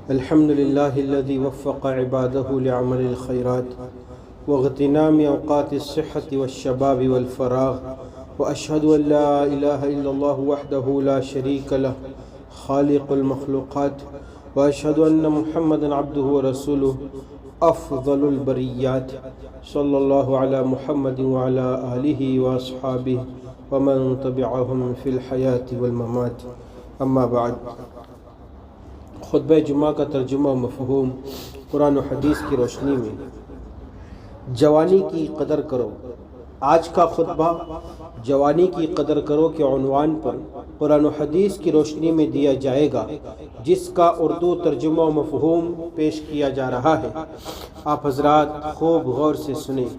الحمد لله الذي وفق عباده لعمل الخيرات واغتنام أوقات الصحة والشباب والفراغ، وأشهد أن لا إله إلا الله وحده لا شريك له خالق المخلوقات، وأشهد أن محمدا عبده ورسوله أفضل البريات، صلى الله على محمد وعلى آله وأصحابه ومن تبعهم في الحياة والممات. اما بعد، خطبہ جمعہ کا ترجمہ و مفہوم قرآن و حدیث کی روشنی میں جوانی کی قدر کرو۔ آج کا خطبہ جوانی کی قدر کرو کے عنوان پر قرآن و حدیث کی روشنی میں دیا جائے گا، جس کا اردو ترجمہ و مفہوم پیش کیا جا رہا ہے۔ آپ حضرات خوب غور سے سنیں۔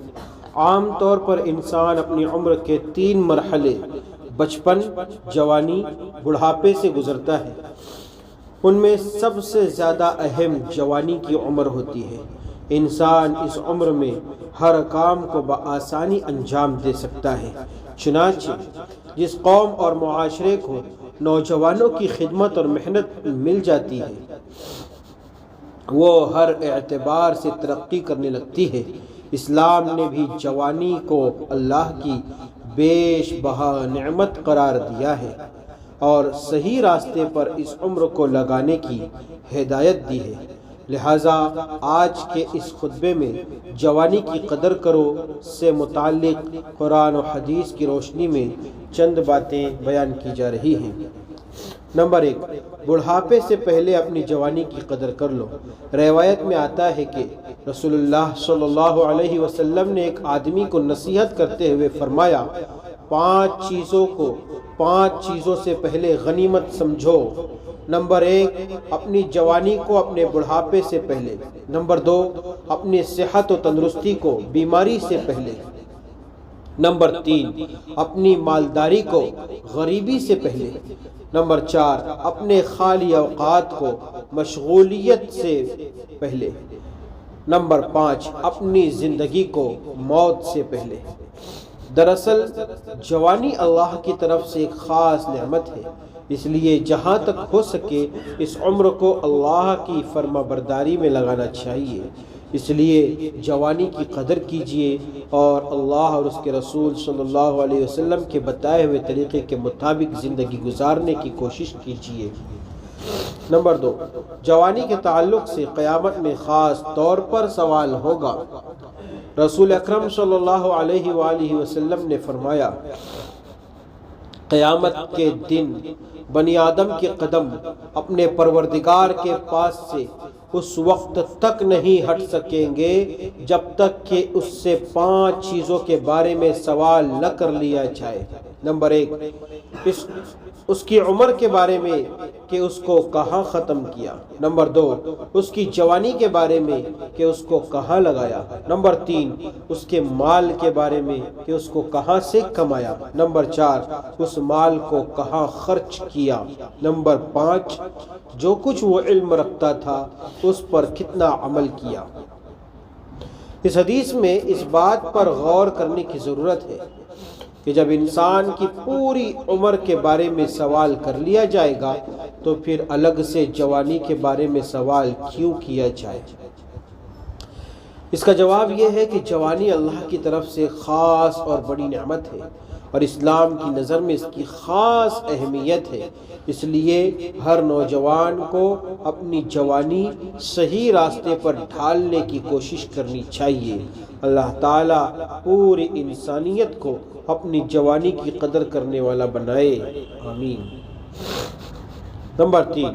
عام طور پر انسان اپنی عمر کے 3 مرحلے بچپن، جوانی، بڑھاپے سے گزرتا ہے۔ ان میں سب سے زیادہ اہم جوانی کی عمر ہوتی ہے۔ انسان اس عمر میں ہر کام کو بآسانی انجام دے سکتا ہے۔ چنانچہ جس قوم اور معاشرے کو نوجوانوں کی خدمت اور محنت مل جاتی ہے، وہ ہر اعتبار سے ترقی کرنے لگتی ہے۔ اسلام نے بھی جوانی کو اللہ کی بیش بہا نعمت قرار دیا ہے اور صحیح راستے پر اس عمر کو لگانے کی ہدایت دی ہے۔ لہٰذا آج کے اس خطبے میں جوانی کی قدر کرو سے متعلق قرآن و حدیث کی روشنی میں چند باتیں بیان کی جا رہی ہیں۔ نمبر 1، بڑھاپے سے پہلے اپنی جوانی کی قدر کر لو۔ روایت میں آتا ہے کہ رسول اللہ صلی اللہ علیہ وسلم نے ایک آدمی کو نصیحت کرتے ہوئے فرمایا، 5 چیزوں سے پہلے غنیمت سمجھو۔ نمبر 1، اپنی جوانی کو اپنے بڑھاپے سے پہلے۔ نمبر 2، اپنی صحت و تندرستی کو بیماری سے پہلے۔ نمبر 3، اپنی مالداری کو غریبی سے پہلے۔ نمبر 4، اپنے خالی اوقات کو مشغولیت سے پہلے۔ نمبر 5، اپنی زندگی کو موت سے پہلے۔ دراصل جوانی اللہ کی طرف سے ایک خاص نعمت ہے، اس لیے جہاں تک ہو سکے اس عمر کو اللہ کی فرما برداری میں لگانا چاہیے۔ اس لیے جوانی کی قدر کیجیے اور اللہ اور اس کے رسول صلی اللہ علیہ وسلم کے بتائے ہوئے طریقے کے مطابق زندگی گزارنے کی کوشش کیجیے۔ نمبر 2، جوانی کے تعلق سے قیامت میں خاص طور پر سوال ہوگا۔ رسول اکرم صلی اللہ علیہ وآلہ وسلم نے فرمایا، قیامت کے دن بنی آدم کے قدم اپنے پروردگار کے پاس سے اس وقت تک نہیں ہٹ سکیں گے جب تک کہ اس سے 5 چیزوں کے بارے میں سوال نہ کر لیا جائے۔ نمبر 1، اس کی عمر کے بارے میں کہ اس کو کہاں ختم کیا۔ نمبر 2، اس کی جوانی کے بارے میں کہ اس کو کہاں لگایا۔ نمبر 3، اس کے مال کے بارے میں کہ اس کو کہاں سے کمایا۔ نمبر 4، اس مال کو کہاں خرچ کیا۔ نمبر 5، جو کچھ وہ علم رکھتا تھا اس پر کتنا عمل کیا۔ اس حدیث میں اس بات پر غور کرنے کی ضرورت ہے کہ جب انسان کی پوری عمر کے بارے میں سوال کر لیا جائے گا تو پھر الگ سے جوانی کے بارے میں سوال کیوں کیا جائے؟ اس کا جواب یہ ہے کہ جوانی اللہ کی طرف سے خاص اور بڑی نعمت ہے اور اسلام کی نظر میں اس کی خاص اہمیت ہے۔ اس لیے ہر نوجوان کو اپنی جوانی صحیح راستے پر ڈھالنے کی کوشش کرنی چاہیے۔ اللہ تعالیٰ پوری انسانیت کو اپنی جوانی کی قدر کرنے والا بنائے، آمین۔ نمبر 3،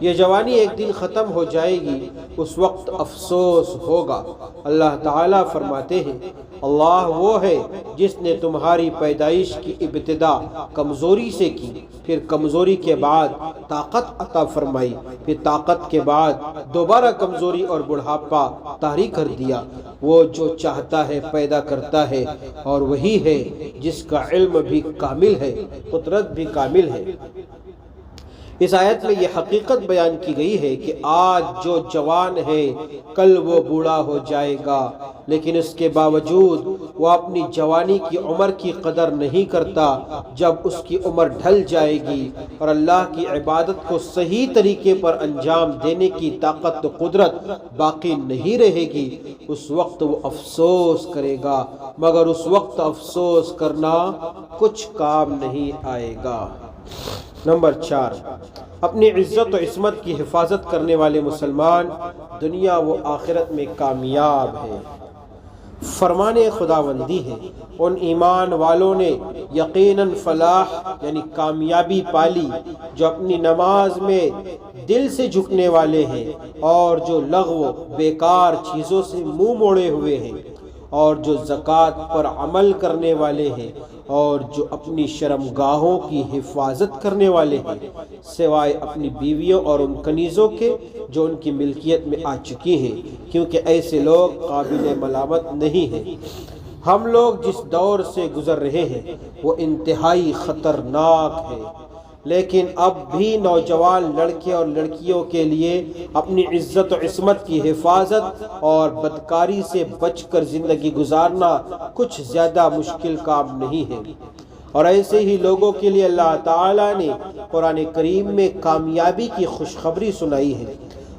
یہ جوانی ایک دن ختم ہو جائے گی، اس وقت افسوس ہوگا۔ اللہ تعالیٰ فرماتے ہیں، اللہ وہ ہے جس نے تمہاری پیدائش کی ابتدا کمزوری سے کی، پھر کمزوری کے بعد طاقت عطا فرمائی، پھر طاقت کے بعد دوبارہ کمزوری اور بڑھاپا طاری کر دیا۔ وہ جو چاہتا ہے پیدا کرتا ہے اور وہی ہے جس کا علم بھی کامل ہے، قدرت بھی کامل ہے۔ اس آیت میں یہ حقیقت بیان کی گئی ہے کہ آج جو جوان ہے کل وہ بوڑھا ہو جائے گا، لیکن اس کے باوجود وہ اپنی جوانی کی عمر کی قدر نہیں کرتا۔ جب اس کی عمر ڈھل جائے گی اور اللہ کی عبادت کو صحیح طریقے پر انجام دینے کی طاقت و قدرت باقی نہیں رہے گی، اس وقت وہ افسوس کرے گا، مگر اس وقت افسوس کرنا کچھ کام نہیں آئے گا۔ نمبر 4، اپنی عزت و عصمت کی حفاظت کرنے والے مسلمان دنیا و آخرت میں کامیاب ہے۔ فرمان خداوندی ہے، ان ایمان والوں نے یقیناً فلاح یعنی کامیابی پالی جو اپنی نماز میں دل سے جھکنے والے ہیں اور جو لغو بیکار چیزوں سے منہ موڑے ہوئے ہیں، اور جو زکوٰۃ پر عمل کرنے والے ہیں، اور جو اپنی شرمگاہوں کی حفاظت کرنے والے ہیں، سوائے اپنی بیویوں اور ان کنیزوں کے جو ان کی ملکیت میں آ چکی ہیں، کیونکہ ایسے لوگ قابل ملامت نہیں ہیں۔ ہم لوگ جس دور سے گزر رہے ہیں وہ انتہائی خطرناک ہے، لیکن اب بھی نوجوان لڑکے اور لڑکیوں کے لیے اپنی عزت و عصمت کی حفاظت اور بدکاری سے بچ کر زندگی گزارنا کچھ زیادہ مشکل کام نہیں ہے، اور ایسے ہی لوگوں کے لیے اللہ تعالیٰ نے قرآن کریم میں کامیابی کی خوشخبری سنائی ہے۔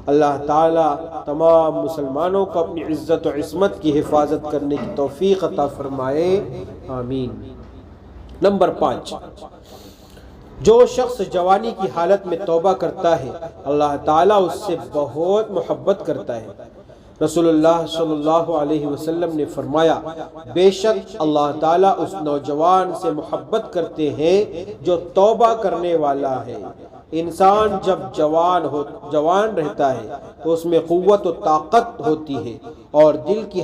اللہ تعالیٰ تمام مسلمانوں کو اپنی عزت و عصمت کی حفاظت کرنے کی توفیق عطا فرمائے، آمین۔ نمبر 5، جو شخص جوانی کی حالت میں توبہ کرتا ہے اللہ تعالیٰ اس سے بہت محبت کرتا ہے۔ رسول اللہ صلی اللہ علیہ وسلم نے فرمایا، بے شک اللہ تعالیٰ اس نوجوان سے محبت کرتے ہیں جو توبہ کرنے والا ہے۔ انسان جب جوان رہتا ہے تو اس میں قوت و طاقت ہوتی ہے اور دل کی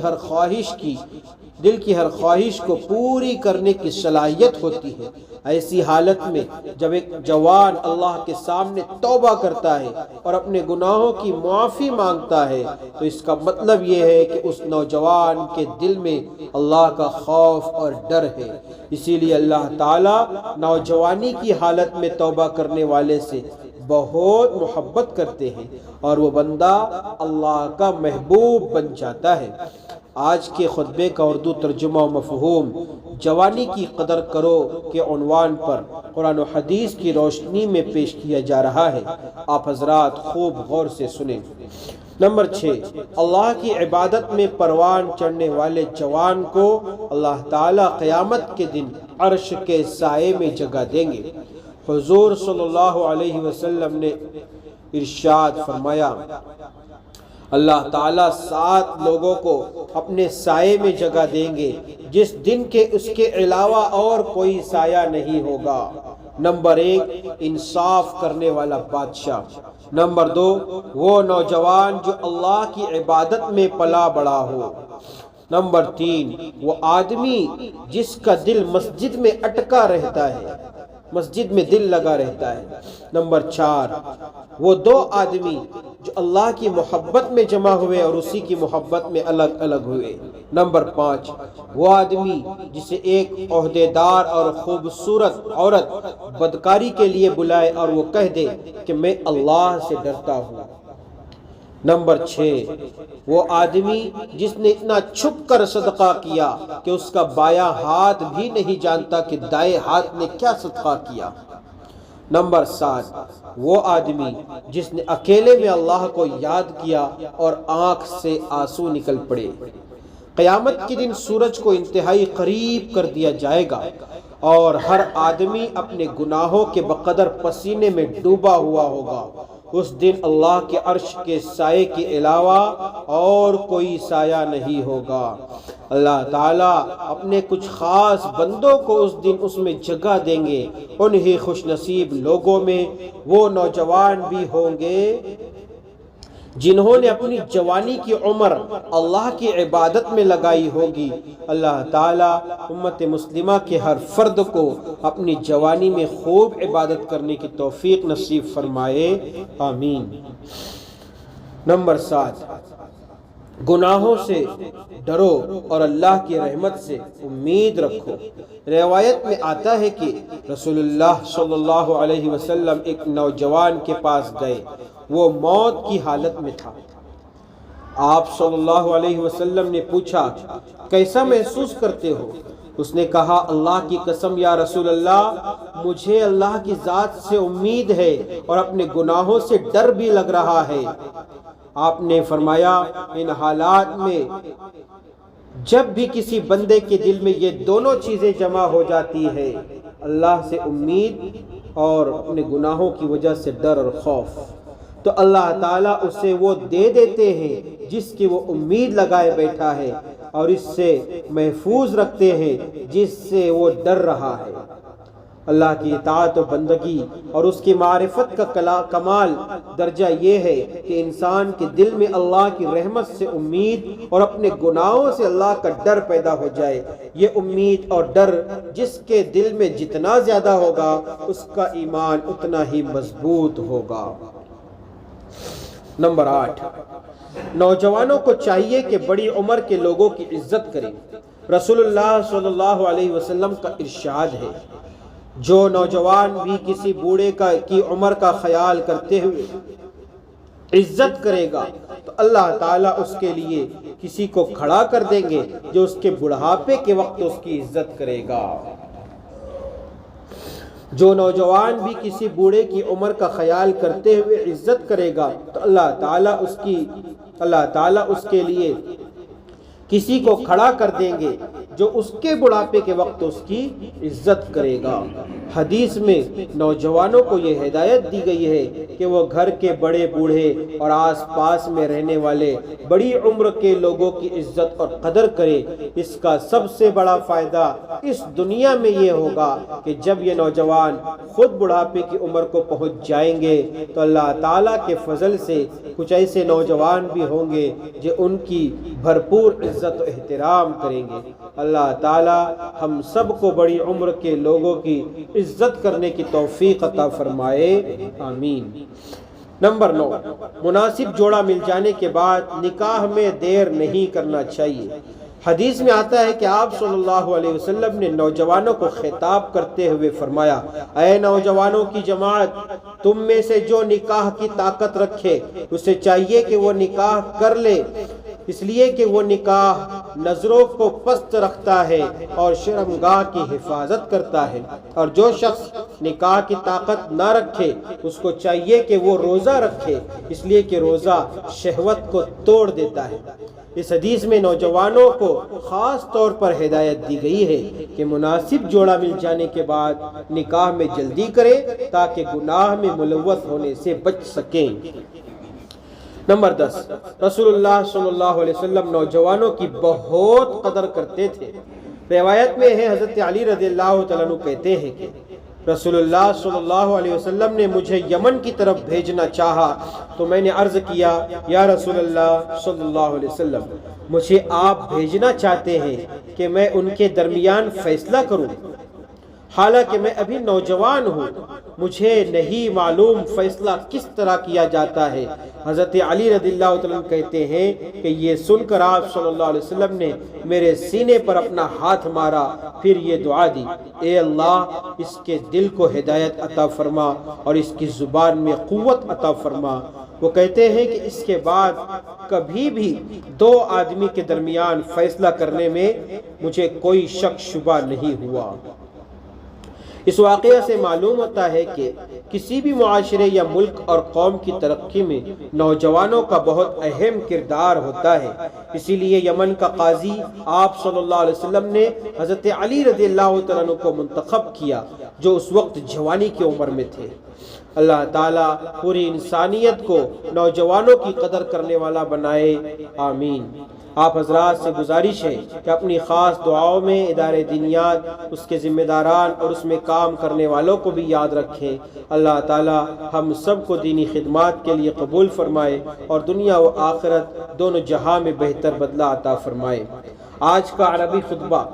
ہر خواہش کو پوری کرنے کی صلاحیت ہوتی ہے۔ ایسی حالت میں جب ایک جوان اللہ کے سامنے توبہ کرتا ہے اور اپنے گناہوں کی معافی مانگتا ہے تو اس کا مطلب یہ ہے کہ اس نوجوان کے دل میں اللہ کا خوف اور ڈر ہے۔ اسی لیے اللہ تعالیٰ نوجوانی کی حالت میں توبہ کرنے والے سے بہت محبت کرتے ہیں اور وہ بندہ اللہ کا محبوب بن جاتا ہے۔ آج کے خطبے کا اردو ترجمہ و مفہوم جوانی کی قدر کرو کے عنوان پر قرآن و حدیث کی روشنی میں پیش کیا جا رہا ہے، آپ حضرات خوب غور سے سنیں۔ نمبر 6، اللہ کی عبادت میں پروان چڑھنے والے جوان کو اللہ تعالیٰ قیامت کے دن عرش کے سائے میں جگہ دیں گے۔ حضور صلی اللہ علیہ وسلم نے ارشاد فرمایا، اللہ تعالیٰ 7 لوگوں کو اپنے سائے میں جگہ دیں گے جس دن کے اس کے علاوہ اور کوئی سایہ نہیں ہوگا۔ نمبر 1، انصاف کرنے والا بادشاہ۔ نمبر 2، وہ نوجوان جو اللہ کی عبادت میں پلا بڑا ہو۔ نمبر 3، وہ آدمی جس کا دل مسجد میں اٹکا رہتا ہے، مسجد میں دل لگا رہتا ہے۔ نمبر 4، وہ 2 آدمی جو اللہ کی محبت میں جمع ہوئے اور اسی کی محبت میں الگ الگ ہوئے۔ نمبر 5، وہ آدمی جسے ایک عہدیدار اور خوبصورت عورت بدکاری کے لیے بلائے اور وہ کہہ دے کہ میں اللہ سے ڈرتا ہوں۔ نمبر 6، وہ آدمی جس نے اتنا چھپ کر صدقہ کیا کہ اس کا بایاں ہاتھ بھی نہیں جانتا کہ دائیں ہاتھ نے کیا صدقہ کیا۔ نمبر 7، وہ آدمی جس نے اکیلے میں اللہ کو یاد کیا اور آنکھ سے آنسو نکل پڑے۔ قیامت کے دن سورج کو انتہائی قریب کر دیا جائے گا اور ہر آدمی اپنے گناہوں کے بقدر پسینے میں ڈوبا ہوا ہوگا۔ اس دن اللہ کے عرش کے سائے کے علاوہ اور کوئی سایہ نہیں ہوگا۔ اللہ تعالیٰ اپنے کچھ خاص بندوں کو اس دن اس میں جگہ دیں گے۔ انہی خوش نصیب لوگوں میں وہ نوجوان بھی ہوں گے جنہوں نے اپنی جوانی کی عمر اللہ کی عبادت میں لگائی ہوگی۔ اللہ تعالیٰ امت مسلمہ کے ہر فرد کو اپنی جوانی میں خوب عبادت کرنے کی توفیق نصیب فرمائے، آمین۔ نمبر 7، گناہوں سے ڈرو اور اللہ کی رحمت سے امید رکھو۔ روایت میں آتا ہے کہ رسول اللہ صلی اللہ علیہ وسلم ایک نوجوان کے پاس گئے، وہ موت کی حالت میں تھا۔ آپ صلی اللہ علیہ وسلم نے پوچھا، کیسا محسوس کرتے ہو؟ اس نے کہا، اللہ کی قسم یا رسول اللہ، مجھے اللہ کی ذات سے امید ہے اور اپنے گناہوں سے ڈر بھی لگ رہا ہے۔ آپ نے فرمایا، ان حالات میں جب بھی کسی بندے کے دل میں یہ دونوں چیزیں جمع ہو جاتی ہے، اللہ سے امید اور اپنے گناہوں کی وجہ سے ڈر اور خوف، تو اللہ تعالیٰ اسے وہ دے دیتے ہیں جس کی وہ امید لگائے بیٹھا ہے، اور اس سے محفوظ رکھتے ہیں جس سے وہ ڈر رہا ہے۔ اللہ کی اطاعت و بندگی اور اس کی معرفت کا کمال درجہ یہ ہے کہ انسان کے دل میں اللہ کی رحمت سے امید اور اپنے گناہوں سے اللہ کا ڈر پیدا ہو جائے۔ یہ امید اور ڈر جس کے دل میں جتنا زیادہ ہوگا، اس کا ایمان اتنا ہی مضبوط ہوگا۔ نمبر 8، نوجوانوں کو چاہیے کہ بڑی عمر کے لوگوں کی عزت کریں۔ رسول اللہ صلی اللہ علیہ وسلم کا ارشاد ہے، جو نوجوان بھی کسی بوڑھے کی عمر کا خیال کرتے ہوئے عزت کرے گا تو اللہ تعالیٰ اس کے لیے کسی کو کھڑا کر دیں گے جو اس کے بڑھاپے کے وقت اس کی عزت کرے گا۔ جو نوجوان بھی کسی بوڑھے کی عمر کا خیال کرتے ہوئے عزت کرے گا تو اللہ تعالیٰ اس کے لیے کسی کو کھڑا کر دیں گے جو اس کے بڑھاپے کے وقت اس کی عزت کرے گا۔ حدیث میں نوجوانوں کو یہ ہدایت دی گئی ہے کہ وہ گھر کے بڑے بوڑھے اور آس پاس میں رہنے والے بڑی عمر کے لوگوں کی عزت اور قدر کرے۔ اس کا سب سے بڑا فائدہ اس دنیا میں یہ ہوگا کہ جب یہ نوجوان خود بڑھاپے کی عمر کو پہنچ جائیں گے تو اللہ تعالیٰ کے فضل سے کچھ ایسے نوجوان بھی ہوں گے جو ان کی بھرپور عزت و احترام کریں گے۔ اللہ تعالیٰ ہم سب کو بڑی عمر کے لوگوں کی عزت کرنے کی توفیق عطا فرمائے، آمین۔ نمبر 9، مناسب جوڑا مل جانے کے بعد نکاح میں دیر نہیں کرنا چاہیے۔ حدیث میں آتا ہے کہ آپ صلی اللہ علیہ وسلم نے نوجوانوں کو خطاب کرتے ہوئے فرمایا، اے نوجوانوں کی جماعت، تم میں سے جو نکاح کی طاقت رکھے اسے چاہیے کہ وہ نکاح کر لے، اس لیے کہ وہ نکاح نظروں کو پست رکھتا ہے اور شرمگاہ کی حفاظت کرتا ہے، اور جو شخص نکاح کی طاقت نہ رکھے اس کو چاہیے کہ وہ روزہ رکھے، اس لیے کہ روزہ شہوت کو توڑ دیتا ہے۔ اس حدیث میں نوجوانوں کو خاص طور پر ہدایت دی گئی ہے کہ مناسب جوڑا مل جانے کے بعد نکاح میں جلدی کرے تاکہ گناہ میں ملوث ہونے سے بچ سکیں۔ نمبر 10، رسول اللہ صلی اللہ علیہ وسلم نوجوانوں کی بہت قدر کرتے تھے۔ روایت میں ہے حضرت علی رضی اللہ تعالیٰ عنہ کہتے ہیں کہ رسول اللہ صلی اللہ علیہ وسلم نے مجھے یمن کی طرف بھیجنا چاہا تو میں نے عرض کیا، یا رسول اللہ صلی اللہ علیہ وسلم، مجھے آپ بھیجنا چاہتے ہیں کہ میں ان کے درمیان فیصلہ کروں، حالانکہ میں ابھی نوجوان ہوں، مجھے نہیں معلوم فیصلہ کس طرح کیا جاتا ہے۔ حضرت علی رضی اللہ عنہ کہتے ہیں کہ یہ سن کر آپ صلی اللہ علیہ وسلم نے میرے سینے پر اپنا ہاتھ مارا، پھر یہ دعا دی، اے اللہ اس کے دل کو ہدایت عطا فرما اور اس کی زبان میں قوت عطا فرما۔ وہ کہتے ہیں کہ اس کے بعد کبھی بھی دو آدمی کے درمیان فیصلہ کرنے میں مجھے کوئی شک شبہ نہیں ہوا۔ اس واقعہ سے معلوم ہوتا ہے کہ کسی بھی معاشرے یا ملک اور قوم کی ترقی میں نوجوانوں کا بہت اہم کردار ہوتا ہے۔ اسی لیے یمن کا قاضی آپ صلی اللہ علیہ وسلم نے حضرت علی رضی اللہ تعالیٰ عنہ کو منتخب کیا جو اس وقت جوانی کی عمر میں تھے۔ اللہ تعالیٰ پوری انسانیت کو نوجوانوں کی قدر کرنے والا بنائے، آمین۔ آپ حضرات سے گزارش ہے کہ اپنی خاص دعاؤں میں ادارے دینیات، اس کے ذمہ داران اور اس میں کام کرنے والوں کو بھی یاد رکھیں۔ اللہ تعالی ہم سب کو دینی خدمات کے لیے قبول فرمائے اور دنیا و آخرت دونوں جہاں میں بہتر بدلہ عطا فرمائے۔ آج کا عربی خطبہ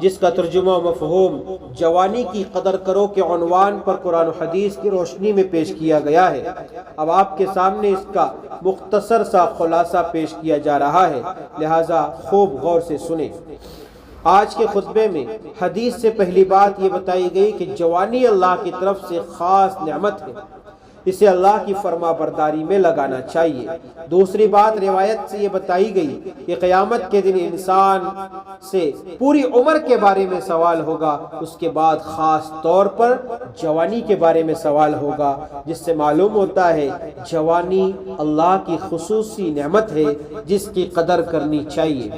جس کا ترجمہ و مفہوم جوانی کی قدر کرو کے عنوان پر قرآن و حدیث کی روشنی میں پیش کیا گیا ہے۔ اب آپ کے سامنے اس کا مختصر سا خلاصہ پیش کیا جا رہا ہے، لہٰذا خوب غور سے سنیں۔ آج کے خطبے میں حدیث سے پہلی بات یہ بتائی گئی کہ جوانی اللہ کی طرف سے خاص نعمت ہے، اسے اللہ کی فرما برداری میں لگانا چاہیے۔ دوسری بات روایت سے یہ بتائی گئی کہ قیامت کے دن انسان سے پوری عمر کے بارے میں سوال ہوگا، اس کے بعد خاص طور پر جوانی کے بارے میں سوال ہوگا، جس سے معلوم ہوتا ہے جوانی اللہ کی خصوصی نعمت ہے جس کی قدر کرنی چاہیے۔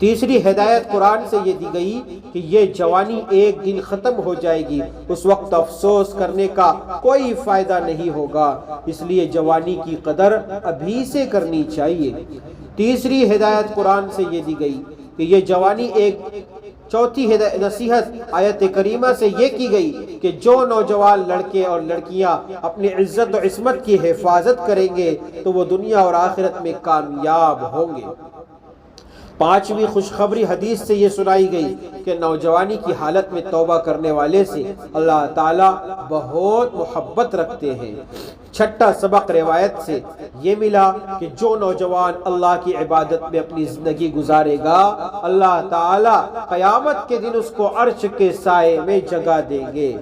تیسری ہدایت قرآن سے یہ دی گئی کہ یہ جوانی ایک دن ختم ہو جائے گی، اس وقت افسوس کرنے کا کوئی فائدہ نہیں ہوگا، اس لیے جوانی کی قدر ابھی سے کرنی چاہیے۔ تیسری ہدایت قرآن سے یہ دی گئی کہ یہ جوانی ایک چوتھی نصیحت آیت کریمہ سے یہ کی گئی کہ جو نوجوان لڑکے اور لڑکیاں اپنی عزت و عصمت کی حفاظت کریں گے تو وہ دنیا اور آخرت میں کامیاب ہوں گے۔ پانچویں خوشخبری حدیث سے یہ سنائی گئی کہ نوجوانی کی حالت میں توبہ کرنے والے سے اللہ تعالیٰ بہت محبت رکھتے ہیں۔ چھٹا سبق روایت سے یہ ملا کہ جو نوجوان اللہ کی عبادت میں اپنی زندگی گزارے گا، اللہ تعالیٰ قیامت کے دن اس کو عرش کے سائے میں جگہ دیں گے۔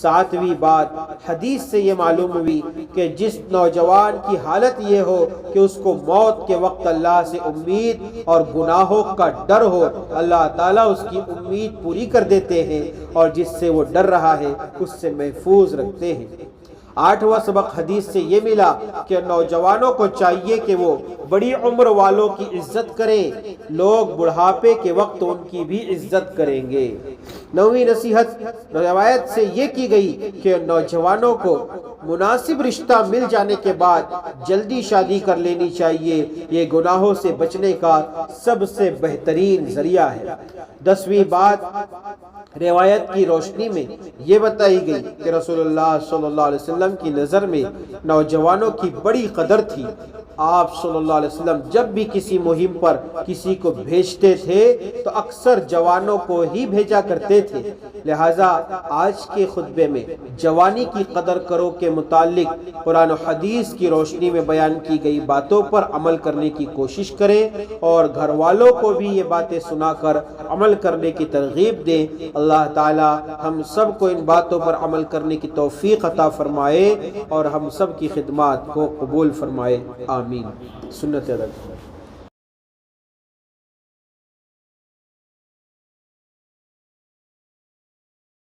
ساتویں بات حدیث سے یہ معلوم ہوئی کہ جس نوجوان کی حالت یہ ہو کہ اس کو موت کے وقت اللہ سے امید اور گناہوں کا ڈر ہو، اللہ تعالیٰ اس کی امید پوری کر دیتے ہیں اور جس سے وہ ڈر رہا ہے اس سے محفوظ رکھتے ہیں۔ آٹھواں سبق حدیث سے یہ ملا کہ نوجوانوں کو چاہیے کہ وہ بڑی عمر والوں کی عزت کریں، لوگ بڑھاپے کے وقت ان کی بھی عزت کریں گے۔ نویں نصیحت روایت سے یہ کی گئی کہ نوجوانوں کو مناسب رشتہ مل جانے کے بعد جلدی شادی کر لینی چاہیے، یہ گناہوں سے بچنے کا سب سے بہترین ذریعہ ہے۔ دسویں بات روایت کی روشنی میں یہ بتائی گئی کہ رسول اللہ صلی اللہ علیہ وسلم کی نظر میں نوجوانوں کی بڑی قدر تھی۔ آپ صلی اللہ علیہ وسلم جب بھی کسی مہم پر کسی کو بھیجتے تھے تو اکثر جوانوں کو ہی بھیجا کرتے تھے، لہٰذا آج کے خطبے میں جوانی کی قدر کرو کے متعلق قرآن و حدیث کی روشنی میں بیان کی گئی باتوں پر عمل کرنے کی کوشش کریں اور گھر والوں کو بھی یہ باتیں سنا کر عمل کرنے کی ترغیب دیں۔ اللہ تعالی ہم سب کو ان باتوں پر عمل کرنے کی توفیق عطا فرمائے اور ہم سب کی خدمات کو قبول فرمائے، آمین۔ سنت ادا